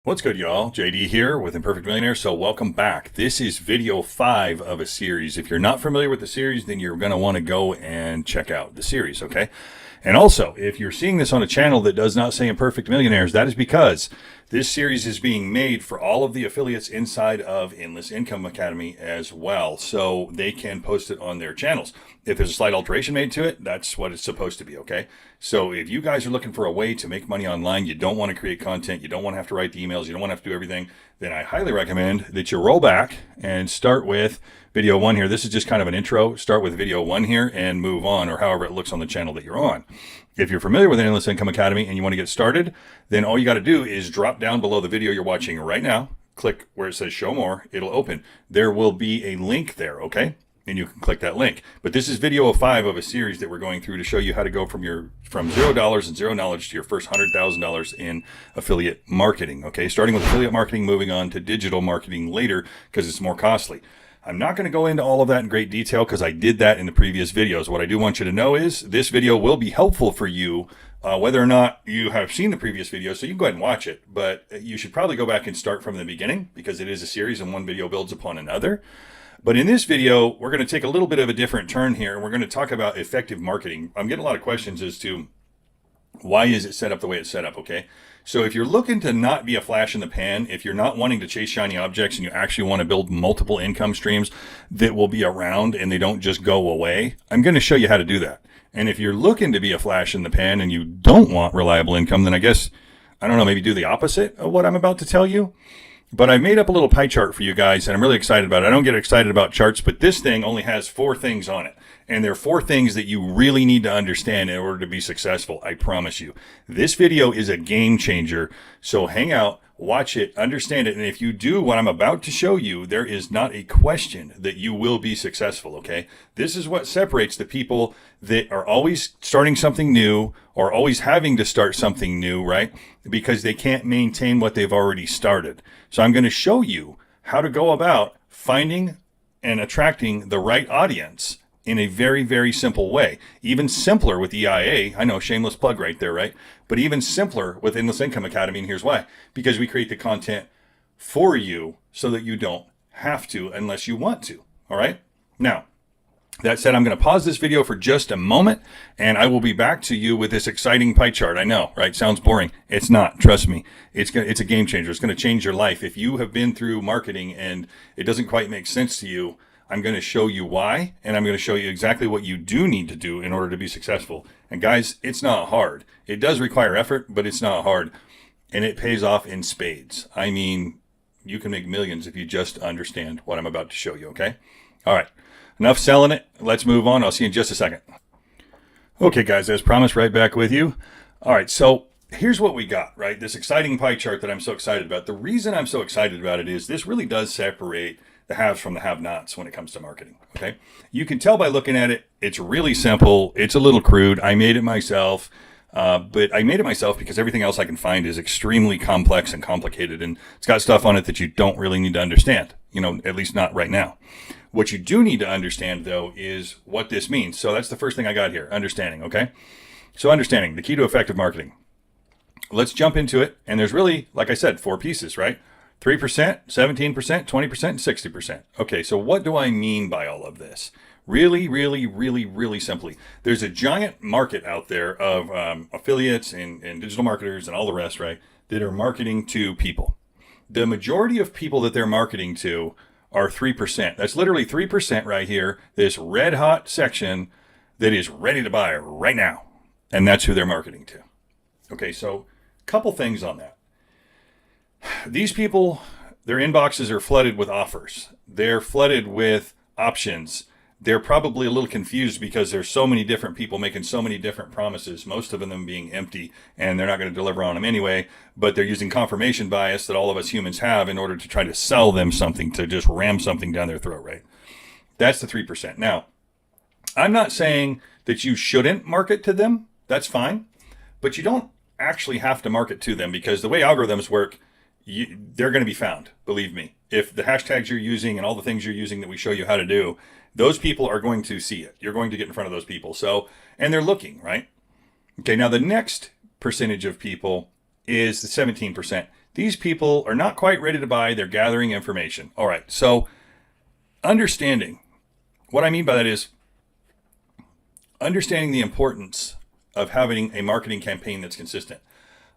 What's good, y'all? JD here with Imperfect Millionaire. So welcome back. This is video 5 of a series. If you're not familiar with the series, then you're going to want to go and check out the series, okay? And also, if you're seeing this on a channel that does not say Imperfect Millionaires, that is because this series is being made for all of the affiliates inside of Endless Income Academy as well, so they can post it on their channels. If there's a slight alteration made to it, that's what it's supposed to be, okay? So if you guys are looking for a way to make money online, you don't want to create content, you don't want to have to write the emails, you don't want to have to do everything, then I highly recommend that you roll back and start with video 1 here. This is just kind of an intro. Start with video 1 here and move on, or however it looks on the channel that you're on. If you're familiar with Endless Income Academy and you want to get started, then all you got to do is drop down below the video you're watching right now. Click where it says show more. It'll open. There will be a link there, okay? And you can click that link. But this is video 5 of a series that we're going through to show you how to go from $0 and zero knowledge to your first $100,000 in affiliate marketing, okay? Starting with affiliate marketing, moving on to digital marketing later because it's more costly. I'm not going to go into all of that in great detail because I did that in the previous videos. What I do want you to know is this video will be helpful for you whether or not you have seen the previous video, so you can go ahead and watch it. But you should probably go back and start from the beginning because it is a series and one video builds upon another. But in this video, we're going to take a little bit of a different turn here, and we're going to talk about effective marketing. I'm getting a lot of questions as to why is it set up the way it's set up, okay? So if you're looking to not be a flash in the pan, if you're not wanting to chase shiny objects and you actually want to build multiple income streams that will be around and they don't just go away, I'm going to show you how to do that. And if you're looking to be a flash in the pan and you don't want reliable income, then I guess, I don't know, maybe do the opposite of what I'm about to tell you. But I made up a little pie chart for you guys, and I'm really excited about it. I don't get excited about charts, but this thing only has 4 things on it. And there are 4 things that you really need to understand in order to be successful, I promise you. This video is a game changer, so hang out, watch it, understand it, and if you do what I'm about to show you, there is not a question that you will be successful, okay? This is what separates the people that are always starting something new or always having to start something new, right? Because they can't maintain what they've already started. So I'm going to show you how to go about finding and attracting the right audience in a very, very simple way. Even simpler with EIA. I know, shameless plug right there, right? But even simpler with Endless Income Academy, and here's why. Because we create the content for you so that you don't have to unless you want to, all right? Now, that said, I'm going to pause this video for just a moment, and I will be back to you with this exciting pie chart. I know, right? Sounds boring. It's not. Trust me. It's a game changer. It's going to change your life. If you have been through marketing and it doesn't quite make sense to you, I'm going to show you why, and I'm going to show you exactly what you do need to do in order to be successful. And guys, it's not hard. It does require effort, but it's not hard. And it pays off in spades. I mean, you can make millions if you just understand what I'm about to show you, okay? All right. Enough selling it. Let's move on. I'll see you in just a second. Okay, guys, as promised, right back with you. All right, so here's what we got, right? This exciting pie chart that I'm so excited about. The reason I'm so excited about it is this really does separate the haves from the have-nots when it comes to marketing, okay? You can tell by looking at it, it's really simple. It's a little crude. I made it myself. But I made it myself because everything else I can find is extremely complex and complicated, and it's got stuff on it that you don't really need to understand, you know, at least not right now. What you do need to understand, though, is what this means. So that's the first thing I got here, understanding, okay? So understanding, the key to effective marketing. Let's jump into it, and there's really, like I said, 4 pieces, right? 3%, 17%, 20%, and 60%. Okay, so what do I mean by all of this? Really, really, really, really simply. There's a giant market out there of affiliates and digital marketers and all the rest, right, that are marketing to people. The majority of people that they're marketing to are 3%. That's literally 3% right here, this red hot section that is ready to buy right now. And that's who they're marketing to. Okay, so a couple things on that. These people, their inboxes are flooded with offers. They're flooded with options. They're probably a little confused because there's so many different people making so many different promises, most of them being empty, and they're not going to deliver on them anyway, but they're using confirmation bias that all of us humans have in order to try to sell them something, to just ram something down their throat, right? That's the 3%. Now, I'm not saying that you shouldn't market to them. That's fine. But you don't actually have to market to them because the way algorithms work, they're going to be found, believe me. If the hashtags you're using and all the things you're using that we show you how to do, those people are going to see it. You're going to get in front of those people. So, and they're looking, right? Okay, now the next percentage of people is the 17%. These people are not quite ready to buy. They're gathering information. All right. So understanding, what I mean by that is understanding the importance of having a marketing campaign that's consistent.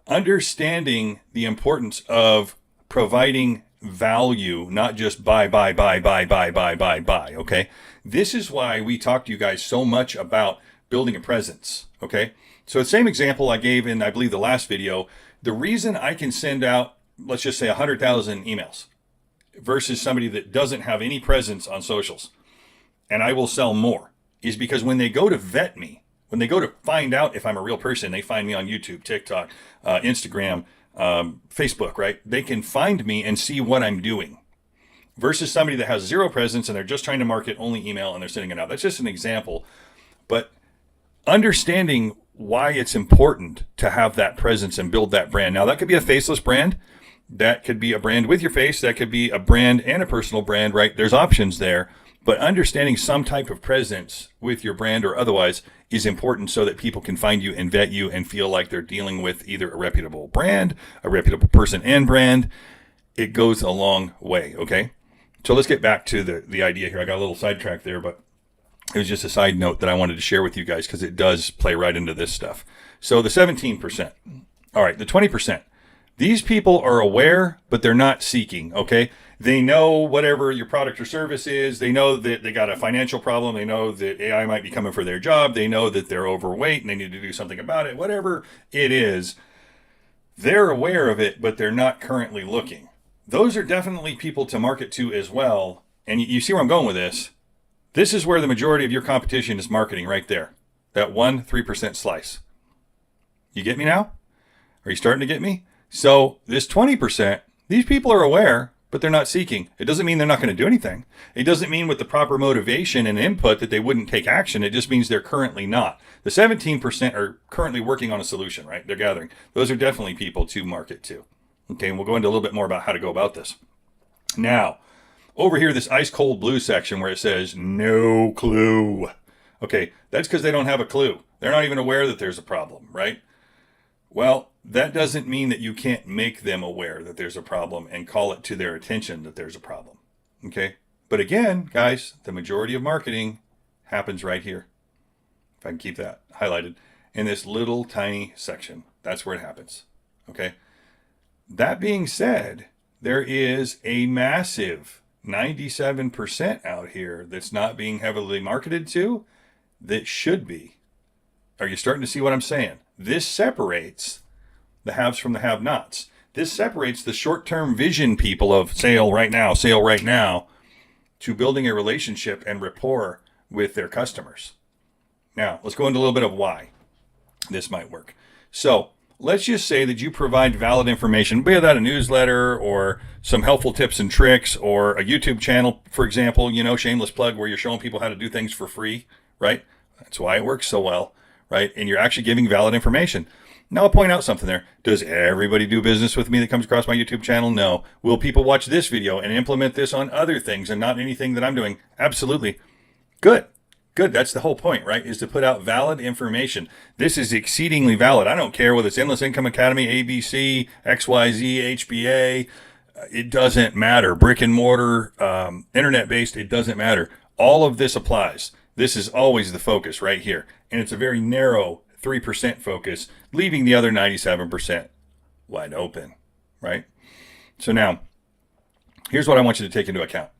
Understanding the importance of providing value, not just buy, okay? This is why we talk to you guys so much about building a presence, okay? So the same example I gave in, I believe, the last video, the reason I can send out, let's just say 100,000 emails versus somebody that doesn't have any presence on socials, and I will sell more, is because when they go to vet me, when they go to find out if I'm a real person, they find me on YouTube, TikTok, Instagram, Facebook, right? They can find me and see what I'm doing versus somebody that has zero presence and they're just trying to market only email and they're sending it out. That's just an example. But understanding why it's important to have that presence and build that brand. Now, that could be a faceless brand. That could be a brand with your face. That could be a brand and a personal brand, right? There's options there. But understanding some type of presence with your brand or otherwise is important so that people can find you and vet you and feel like they're dealing with either a reputable brand, a reputable person and brand. It goes a long way, okay? So let's get back to the idea here. I got a little sidetracked there, but it was just a side note that I wanted to share with you guys because it does play right into this stuff. So the 17%. All right, the 20%. These people are aware, but they're not seeking, okay? They know whatever your product or service is. They know that they got a financial problem. They know that AI might be coming for their job. They know that they're overweight and they need to do something about it. Whatever it is, they're aware of it, but they're not currently looking. Those are definitely people to market to as well. And you see where I'm going with this. This is where the majority of your competition is marketing right there. That 3% slice. You get me now? Are you starting to get me? So this 20%, these people are aware, but they're not seeking. It doesn't mean they're not going to do anything. It doesn't mean with the proper motivation and input that they wouldn't take action. It just means they're currently not. The 17% are currently working on a solution, right? They're gathering. Those are definitely people to market to. Okay, and we'll go into a little bit more about how to go about this. Now, over here, this ice cold blue section where it says no clue. Okay, that's because they don't have a clue. They're not even aware that there's a problem, right? Well, that doesn't mean that you can't make them aware that there's a problem and call it to their attention that there's a problem. Okay? But again, guys, the majority of marketing happens right here. If I can keep that highlighted in this little tiny section, that's where it happens. Okay? That being said, there is a massive 97% out here that's not being heavily marketed to that should be. Are you starting to see what I'm saying? This separates the haves from the have-nots. This separates the short-term vision people of sale right now, to building a relationship and rapport with their customers. Now, let's go into a little bit of why this might work. So let's just say that you provide valid information, be that a newsletter or some helpful tips and tricks or a YouTube channel, for example, shameless plug where you're showing people how to do things for free, right? That's why it works so well. Right? And you're actually giving valid information. Now I'll point out something there. Does everybody do business with me that comes across my YouTube channel? No. Will people watch this video and implement this on other things and not anything that I'm doing? Absolutely. Good. That's the whole point, right? Is to put out valid information. This is exceedingly valid. I don't care whether it's Endless Income Academy, ABC, XYZ, HBA. It doesn't matter. Brick and mortar, internet-based, it doesn't matter. All of this applies. This is always the focus right here. And it's a very narrow 3% focus, leaving the other 97% wide open, right? So now, here's what I want you to take into account.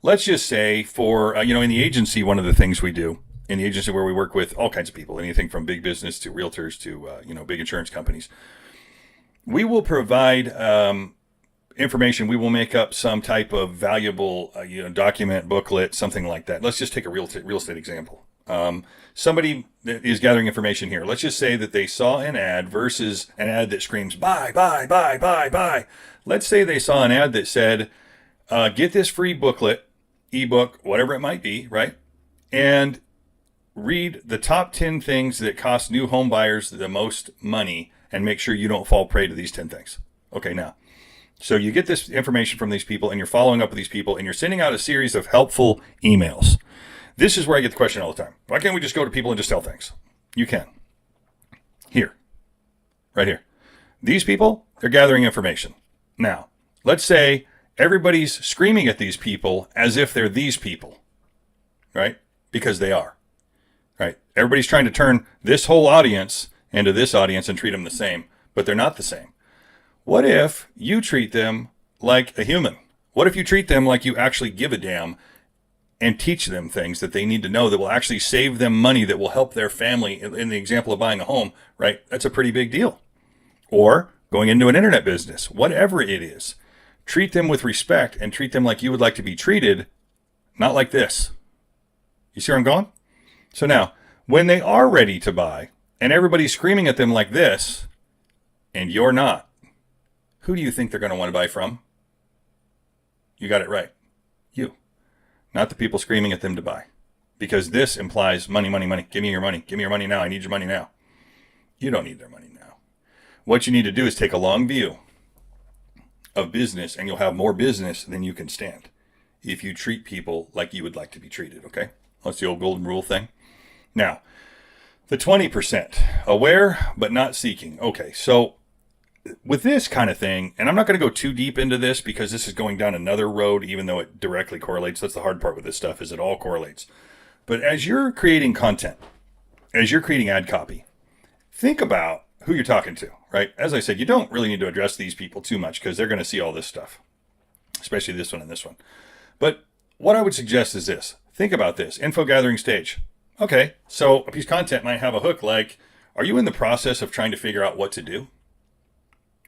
Let's just say for, in the agency, one of the things we do, in the agency where we work with all kinds of people, anything from big business to realtors to, big insurance companies, we will provide information. We will make up some type of valuable, document, booklet, something like that. Let's just take a real estate example. Somebody that is gathering information here. Let's just say that they saw an ad versus an ad that screams, buy. Let's say they saw an ad that said, get this free booklet, ebook, whatever it might be, right? And read the top 10 things that cost new home buyers the most money and make sure you don't fall prey to these 10 things. Okay, now, so you get this information from these people and you're following up with these people and you're sending out a series of helpful emails. This is where I get the question all the time. Why can't we just go to people and just sell things? You can. Here. Right here. These people, they're gathering information. Now, let's say everybody's screaming at these people as if they're these people, right? Because they are, right? Everybody's trying to turn this whole audience into this audience and treat them the same, but they're not the same. What if you treat them like a human? What if you treat them like you actually give a damn and teach them things that they need to know that will actually save them money, that will help their family? In the example of buying a home, right? That's a pretty big deal. Or going into an internet business, whatever it is, treat them with respect and treat them like you would like to be treated, not like this. You see where I'm going? So now, when they are ready to buy and everybody's screaming at them like this and you're not, who do you think they're going to want to buy from? You got it right. You. Not the people screaming at them to buy. Because this implies money, money, money. Give me your money. Give me your money now. I need your money now. You don't need their money now. What you need to do is take a long view of business, and you'll have more business than you can stand if you treat people like you would like to be treated, okay? That's the old golden rule thing. Now, the 20%, aware but not seeking. Okay, so with this kind of thing, and I'm not going to go too deep into this because this is going down another road, even though it directly correlates. That's the hard part with this stuff, is it all correlates. But as you're creating content, as you're creating ad copy, think about who you're talking to, right? As I said, you don't really need to address these people too much because they're going to see all this stuff, especially this one and this one. But what I would suggest is this. Think about this. Info gathering stage. Okay, so a piece of content might have a hook like, are you in the process of trying to figure out what to do?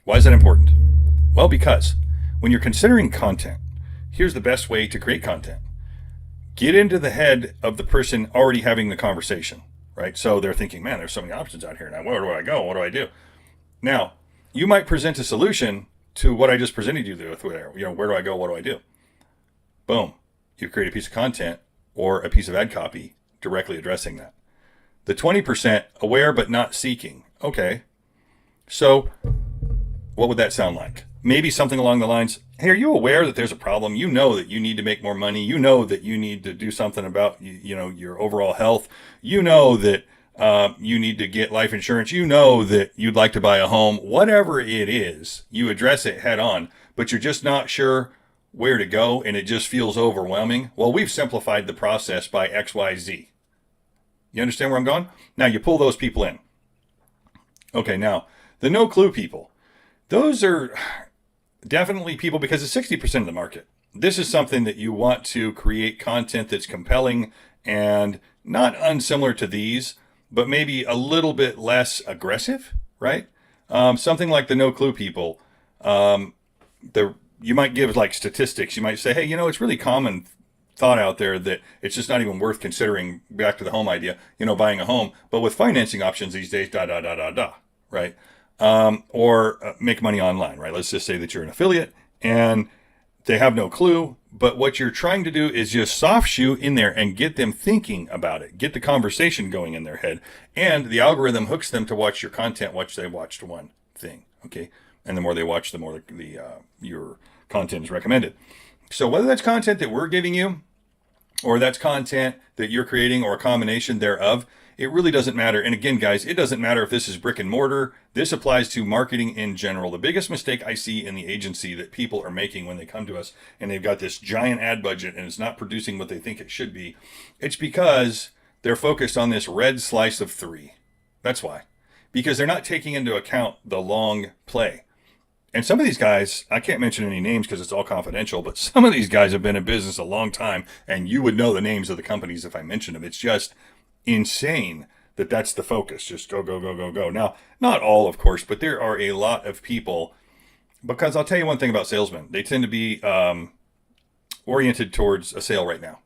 Why is that important? Well, because when you're considering content, here's the best way to create content. Get into the head of the person already having the conversation. Right? So they're thinking, man, there's so many options out here now. Where do I go? What do I do? Now, you might present a solution to what I just presented you with. Where do I go? What do I do? Boom. You create a piece of content or a piece of ad copy directly addressing that. The 20%, aware but not seeking. Okay. So what would that sound like? Maybe something along the lines, hey, are you aware that there's a problem? You know that you need to make more money. You know that you need to do something about, your overall health. You know that you need to get life insurance. You know that you'd like to buy a home. Whatever it is, you address it head on, but you're just not sure where to go and it just feels overwhelming. Well, we've simplified the process by XYZ. You understand where I'm going? Now you pull those people in. Okay, now the no clue people. Those are definitely people, because it's 60% of the market. This is something that you want to create content that's compelling and not unsimilar to these, but maybe a little bit less aggressive, right? Something like the no clue people. You might give like statistics. You might say, hey, it's really common thought out there that it's just not even worth considering, back to the home idea, buying a home, but with financing options these days, right? Or make money online, right? Let's just say that you're an affiliate and they have no clue, but what you're trying to do is just soft shoe in there and get them thinking about it, get the conversation going in their head, and the algorithm hooks them to watch your content once they watched one thing, okay? And the more they watch, the more your content is recommended. So whether that's content that we're giving you, or that's content that you're creating, or a combination thereof, it really doesn't matter. And again, guys, it doesn't matter if this is brick and mortar. This applies to marketing in general. The biggest mistake I see in the agency that people are making when they come to us and they've got this giant ad budget and it's not producing what they think it should be, it's because they're focused on this red slice of 3. That's why. Because they're not taking into account the long play. And some of these guys, I can't mention any names because it's all confidential, but some of these guys have been in business a long time, and you would know the names of the companies if I mentioned them. It's just insane that that's the focus. Just go, go, go, go, go. Now, not all, of course, but there are a lot of people, because I'll tell you one thing about salesmen. They tend to be oriented towards a sale right now.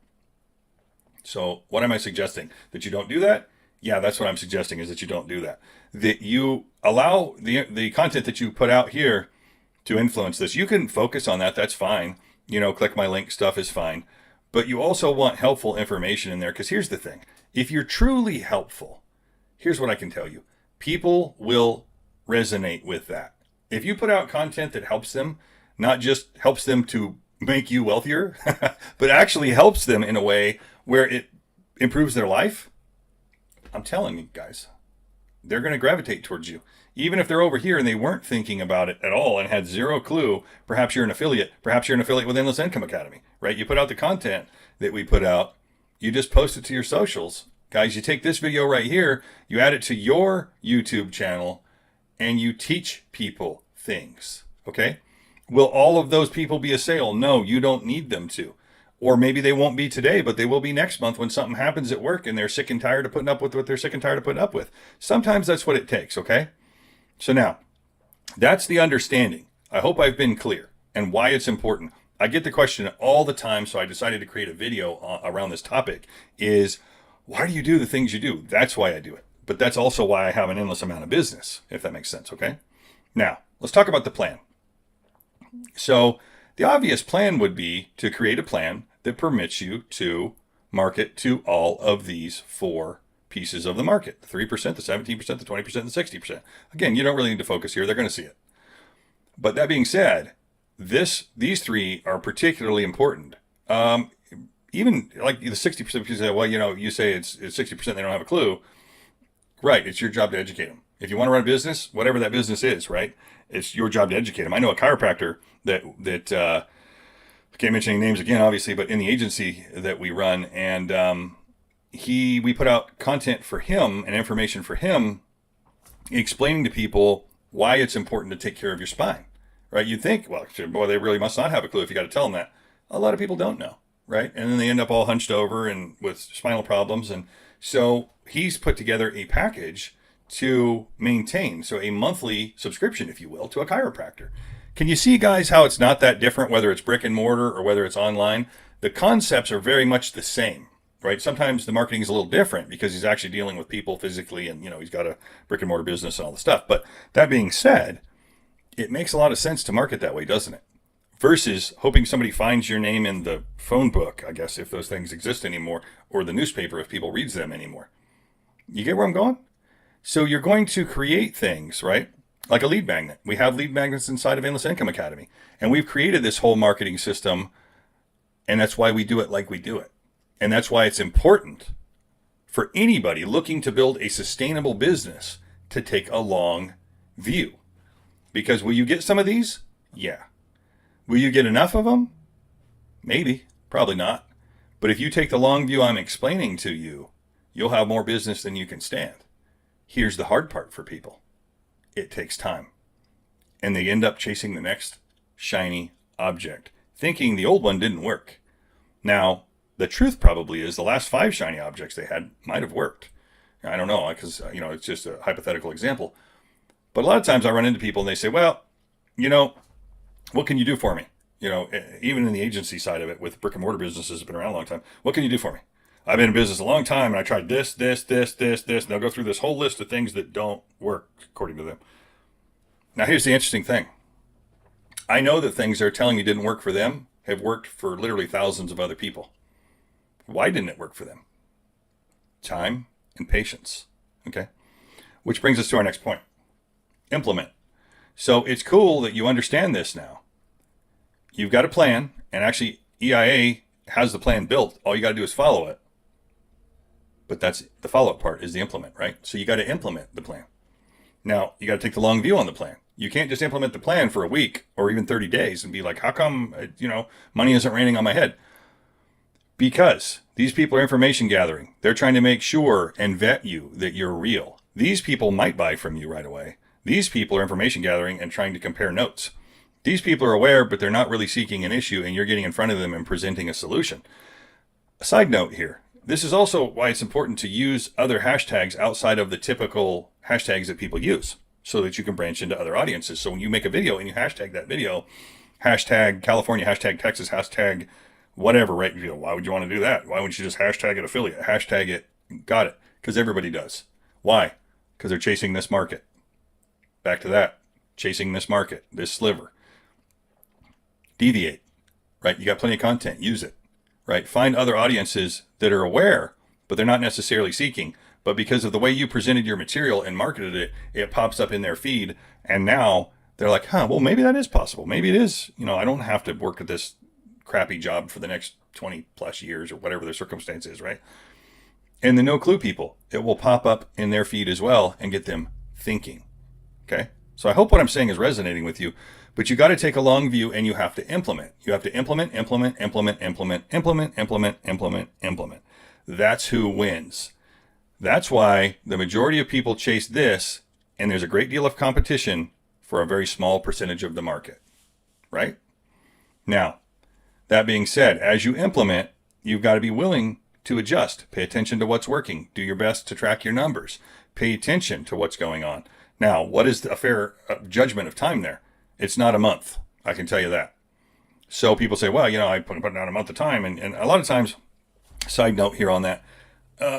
So what am I suggesting? That you don't do that? Yeah, that's what I'm suggesting, is that you don't do that. That you allow the content that you put out here to influence this. You can focus on that. That's fine. Click my link stuff is fine. But you also want helpful information in there, because here's the thing. If you're truly helpful, here's what I can tell you. People will resonate with that. If you put out content that helps them, not just helps them to make you wealthier, but actually helps them in a way where it improves their life, I'm telling you guys, they're going to gravitate towards you. Even if they're over here and they weren't thinking about it at all and had zero clue, perhaps you're an affiliate. Perhaps you're an affiliate with Endless Income Academy, right? You put out the content that we put out. You just post it to your socials. Guys, you take this video right here, you add it to your YouTube channel, and you teach people things, okay? Will all of those people be a sale? No, you don't need them to. Or maybe they won't be today, but they will be next month when something happens at work and they're sick and tired of putting up with what they're sick and tired of putting up with. Sometimes that's what it takes, okay? So now, that's the understanding. I hope I've been clear and why it's important. I get the question all the time, so I decided to create a video around this topic is, why do you do the things you do? That's why I do it. But that's also why I have an endless amount of business, if that makes sense, okay? Now, let's talk about the plan. So the obvious plan would be to create a plan that permits you to market to all of these 4 pieces of the market, the 3%, the 17%, the 20%, and the 60%. Again, you don't really need to focus here. They're going to see it. But that being said, these 3 are particularly important. Even like the 60%, people say, well, you say it's 60%, they don't have a clue. Right. It's your job to educate them. If you want to run a business, whatever that business is, right? It's your job to educate them. I know a chiropractor that I can't mention any names again, obviously, but in the agency that we run, and we put out content for him and information for him, explaining to people why it's important to take care of your spine, right? You'd think, well, boy, they really must not have a clue if you got to tell them that. A lot of people don't know, right? And then they end up all hunched over and with spinal problems. And so he's put together a package to maintain, so a monthly subscription, if you will, to a chiropractor. Can you see, guys, how it's not that different, whether it's brick and mortar or whether it's online? The concepts are very much the same, right? Sometimes the marketing is a little different because he's actually dealing with people physically and, he's got a brick and mortar business and all the stuff. But that being said, it makes a lot of sense to market that way, doesn't it? Versus hoping somebody finds your name in the phone book, I guess, if those things exist anymore, or the newspaper if people reads them anymore. You get where I'm going? So you're going to create things, right? Like a lead magnet. We have lead magnets inside of Endless Income Academy. And we've created this whole marketing system. And that's why we do it like we do it. And that's why it's important for anybody looking to build a sustainable business to take a long view. Because will you get some of these? Yeah. Will you get enough of them? Maybe. Probably not. But if you take the long view I'm explaining to you, you'll have more business than you can stand. Here's the hard part for people. It takes time. And they end up chasing the next shiny object, thinking the old one didn't work. Now, the truth probably is the last 5 shiny objects they had might have worked. I don't know, because, it's just a hypothetical example. But a lot of times I run into people and they say, well, what can you do for me? Even in the agency side of it with brick and mortar businesses have been around a long time. What can you do for me? I've been in business a long time and I tried this. And they'll go through this whole list of things that don't work according to them. Now, here's the interesting thing. I know that things they're telling you didn't work for them have worked for literally thousands of other people. Why didn't it work for them? Time and patience. Okay. Which brings us to our next point. Implement. So it's cool that you understand this now. You've got a plan, and actually EIA has the plan built. All you got to do is follow it. But that's the follow-up part, is the implement, right? So you got to implement the plan. Now, you got to take the long view on the plan. You can't just implement the plan for a week or even 30 days and be like, how come, money isn't raining on my head? Because these people are information gathering. They're trying to make sure and vet you that you're real. These people might buy from you right away. These people are information gathering and trying to compare notes. These people are aware, but they're not really seeking an issue, and you're getting in front of them and presenting a solution. A side note here. This is also why it's important to use other hashtags outside of the typical hashtags that people use so that you can branch into other audiences. So when you make a video and you hashtag that video, hashtag California, hashtag Texas, hashtag whatever, right? Why would you want to do that? Why wouldn't you just hashtag it affiliate? Hashtag it. Got it. Because everybody does. Why? Because they're chasing this market. Back to that. Chasing this market, this sliver. Deviate, right? You got plenty of content. Use it. Right? Find other audiences that are aware, but they're not necessarily seeking. But because of the way you presented your material and marketed it, it pops up in their feed. And now they're like, well, maybe that is possible. Maybe it is. I don't have to work at this crappy job for the next 20 plus years or whatever their circumstance is, right? And the no clue people, it will pop up in their feed as well and get them thinking. Okay. So I hope what I'm saying is resonating with you, but you got to take a long view and you have to implement. You have to implement, implement, implement, implement, implement, implement, implement, implement. That's who wins. That's why the majority of people chase this, and there's a great deal of competition for a very small percentage of the market, right? Now, that being said, as you implement, you've got to be willing to adjust. Pay attention to what's working. Do your best to track your numbers. Pay attention to what's going on. Now, what is a fair judgment of time there? It's not a month. I can tell you that. So people say, well, I put down a month of time. And a lot of times, side note here on that,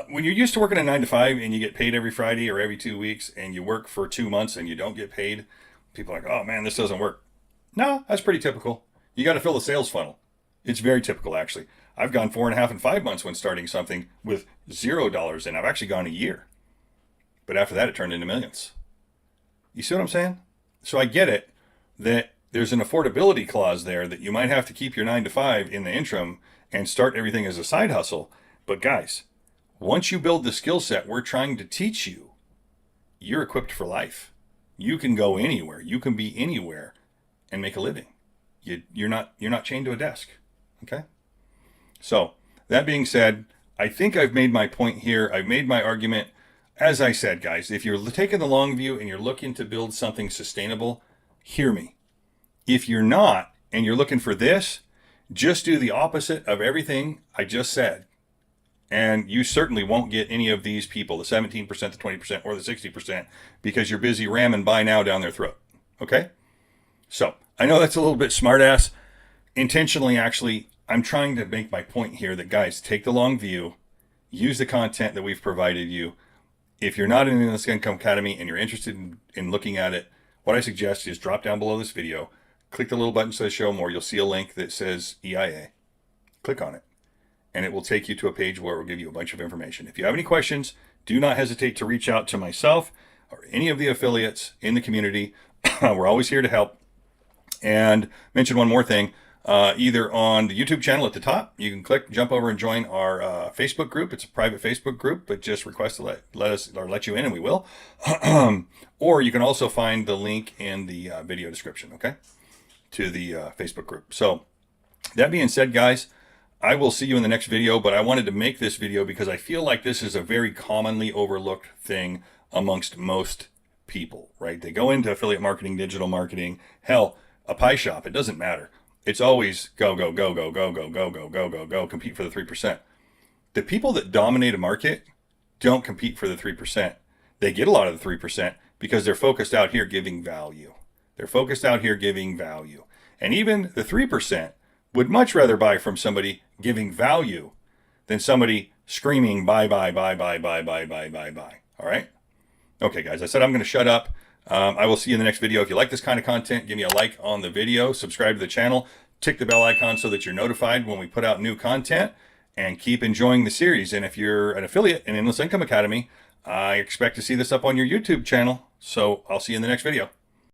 when you're used to working a 9 to 5 and you get paid every Friday or every 2 weeks and you work for 2 months and you don't get paid, people are like, oh man, this doesn't work. No, that's pretty typical. You got to fill the sales funnel. It's very typical, actually. I've gone 4.5 and 5 months when starting something with $0 in. I've actually gone a year. But after that, it turned into millions. You see what I'm saying? So I get it that there's an affordability clause there that you might have to keep your 9 to 5 in the interim and start everything as a side hustle. But guys, once you build the skill set we're trying to teach you, you're equipped for life. You can go anywhere. You can be anywhere and make a living. You're not chained to a desk. Okay? So that being said, I think I've made my point here. I've made my argument. As I said, guys, if you're taking the long view and you're looking to build something sustainable, hear me. If you're not, and you're looking for this, just do the opposite of everything I just said. And you certainly won't get any of these people, the 17%, the 20%, or the 60%, because you're busy ramming buy now down their throat. Okay? So I know that's a little bit smartass. Intentionally, actually, I'm trying to make my point here that, guys, take the long view, use the content that we've provided you. If you're not in the Endless Income Academy and you're interested in looking at it, what I suggest is drop down below this video, click the little button that says show more. You'll see a link that says EIA. Click on it, and it will take you to a page where it will give you a bunch of information. If you have any questions, do not hesitate to reach out to myself or any of the affiliates in the community. We're always here to help. And mention one more thing. Either on the YouTube channel at the top, you can jump over and join our Facebook group. It's a private Facebook group, but just request to let you in, and we will. Or you can also find the link in the video description, okay, to the Facebook group. So that being said, guys, I will see you in the next video, but I wanted to make this video because I feel like this is a very commonly overlooked thing amongst most people, right? They go into affiliate marketing, digital marketing, hell, a pie shop. It doesn't matter. It's always go, go, go, go, go, go, go, go, go, go, go, compete for the 3%. The people that dominate a market don't compete for the 3%. They get a lot of the 3% because they're focused out here giving value. They're focused out here giving value. And even the 3% would much rather buy from somebody giving value than somebody screaming buy, buy, buy, buy, buy, buy, buy, buy, buy. All right? Okay, guys, I said I'm going to shut up. I will see you in the next video. If you like this kind of content, give me a like on the video, subscribe to the channel, tick the bell icon so that you're notified when we put out new content, and keep enjoying the series. And if you're an affiliate in Endless Income Academy, I expect to see this up on your YouTube channel. So I'll see you in the next video.